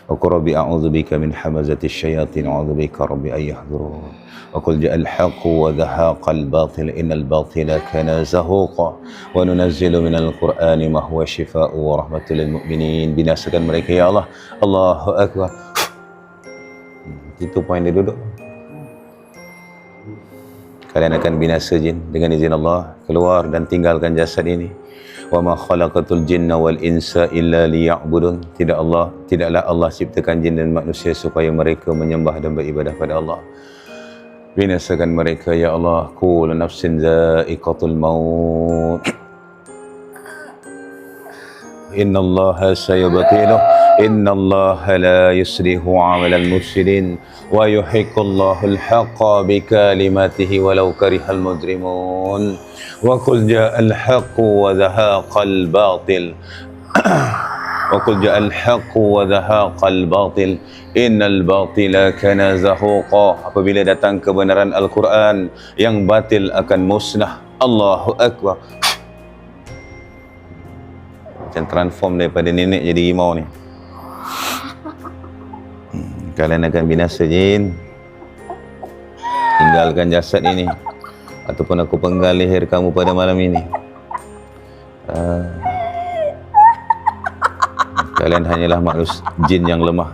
وقل رب أعوذ بك من حمزة الشياطين وأعوذ بك رب أن يحضرون وقل جاء الحق وزهق الباطل إن الباطل كان زهوقا وننزل من القرآن ما هو شفاء ورحمة للمؤمنين. Binasakan mereka ya Allah. Allahu Akbar. Itu poin dia duduk. Kalian akan binasa jin dengan izin Allah, keluar dan tinggalkan jasad ini. Wa ma khalaqatul jinna wal insa illa liya'budun. Tidaklah Allah ciptakan jin dan manusia supaya mereka menyembah dan beribadah pada Allah. Binasakan mereka ya Allah. Kullu nafsin za'iqatul maut. Innallaha sayubtiluh. Innallaha la yuslihu 'amalal mufsidin wa yuhiqqullahu al-haqqa bikalimatihi walau karihal mujrimun. Wa qul ja'al haqqu wa zahaqal batil. Wa qul ja'al haqqu wa zahaqal batil. Innal batila kana zahuqa. Apabila datang kebenaran Al-Quran, yang batil akan musnah. Allahu Akbar. Macam transform daripada nenek jadi rimau ni. Kalian akan binasa jin. Tinggalkan jasad ini, ataupun aku penggal leher kamu pada malam ini. Kalian hanyalah manusia jin yang lemah.